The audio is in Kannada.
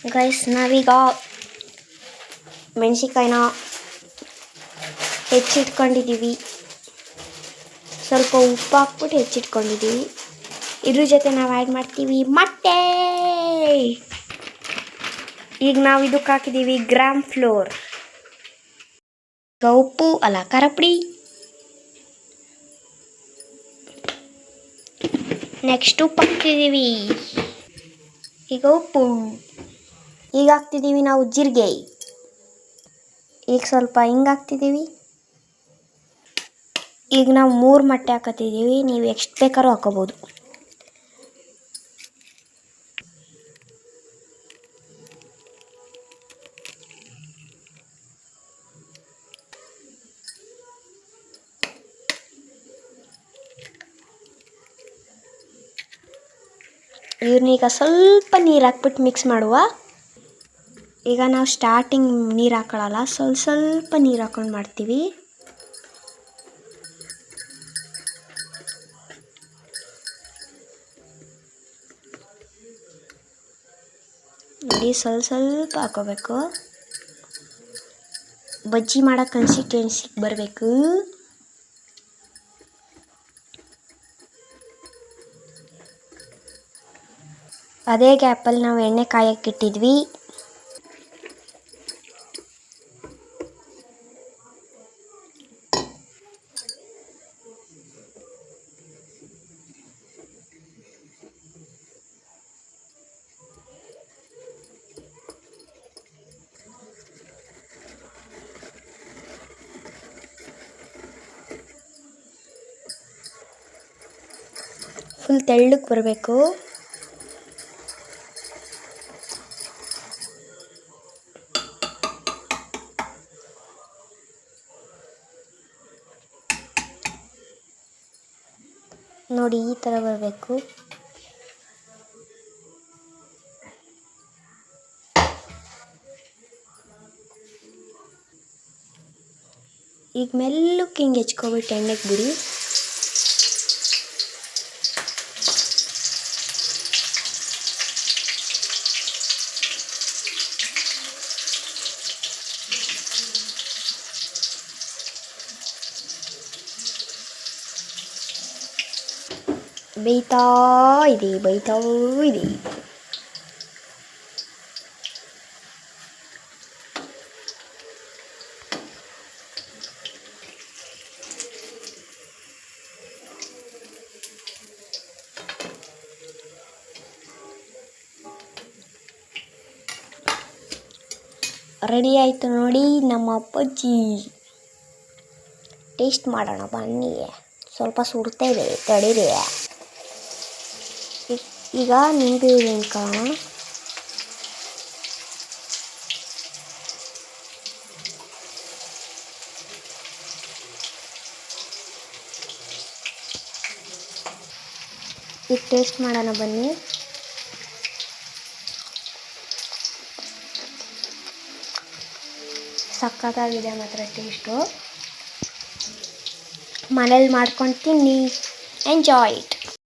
ಗೈಸ್ ನಾವೀಗ ಮೆಣಸಿನ್ಕಾಯಿನ ಹೆಚ್ಚಿಟ್ಕೊಂಡಿದ್ದೀವಿ. ಸ್ವಲ್ಪ ಉಪ್ಪು ಹಾಕ್ಬಿಟ್ಟು ಹೆಚ್ಚಿಟ್ಕೊಂಡಿದ್ದೀವಿ. ಇದ್ರ ಜೊತೆ ನಾವು ಆ್ಯಡ್ ಮಾಡ್ತೀವಿ ಮೊಟ್ಟೆ. ಈಗ ನಾವು ಇದಕ್ಕೆ ಹಾಕಿದ್ದೀವಿ ಗ್ರಾಮ್ ಫ್ಲೋರ್, ಉಪ್ಪು ಅಲ್ಲ ಖಾರ ಪುಡಿ. ನೆಕ್ಸ್ಟ್ ಉಪ್ಪು ಹಾಕ್ತಿದ್ದೀವಿ. ಈಗ ಉಪ್ಪು. ಈಗ ಹಾಕ್ತಿದ್ದೀವಿ ನಾವು ಜೀರಿಗೆ. ಈಗ ಸ್ವಲ್ಪ ಹಿಂಗೆ ಹಾಕ್ತಿದ್ದೀವಿ. ಈಗ ನಾವು 3 ಮೊಟ್ಟೆ ಹಾಕತ್ತಿದ್ದೀವಿ. ನೀವು ಎಷ್ಟು ಬೇಕಾದ್ರೂ ಹಾಕೋಬೋದು. ಇವ್ರನ್ನೀಗ ಸ್ವಲ್ಪ ನೀರು ಹಾಕ್ಬಿಟ್ಟು ಮಿಕ್ಸ್ ಮಾಡುವ. ಈಗ ನಾವು ಸ್ಟಾರ್ಟಿಂಗ್ ನೀರು ಹಾಕೊಳ್ಳಲ್ಲ, ಸ್ವಲ್ಪ ನೀರು ಹಾಕೊಂಡು ಮಾಡ್ತೀವಿ. ನೋಡಿ ಸ್ವಲ್ಪ ಹಾಕೋಬೇಕು. ಬಜ್ಜಿ ಮಾಡೋ ಕನ್ಸಿಸ್ಟೆನ್ಸಿಗೆ ಬರಬೇಕು. ಅದೇ ಗ್ಯಾಪಲ್ಲಿ ನಾವು ಎಣ್ಣೆ ಕಾಯಕ್ಕಿಟ್ಟಿದ್ವಿ. ಫುಲ್ ತೆಳ್ಳಗೆ ಬರಬೇಕು. ನೋಡಿ ಈ ಥರ ಬರಬೇಕು. ಈಗ ಮೆಲ್ಲಕ್ಕೆ ಹಿಂಗೆ ಹೆಚ್ಕೊಬಿಟ್ಟು ಎಣ್ಣೆಗೆ ಬಿಡಿ. ಬೇಯ್ತಾ ಇದೆ. ರೆಡಿ ಆಯಿತು ನೋಡಿ ನಮ್ಮ ಬಜ್ಜಿ. ಟೇಸ್ಟ್ ಮಾಡೋಣ ಬನ್ನಿ. ಸ್ವಲ್ಪ ಸುಡ್ತಾ ಇದೆ, ತಡೀರಿ. ಈಗ ನಿಂಬೆ ಹಾಕೋಣ. ಈಗ ಟೇಸ್ಟ್ ಮಾಡೋಣ ಬನ್ನಿ. ಸಖತ್ತಾಗಿದೆ ಮಾತ್ರ ಟೇಸ್ಟು. ಮನೇಲಿ ಮಾಡ್ಕೊಂಡು ತಿನ್ನಿ. Enjoy it.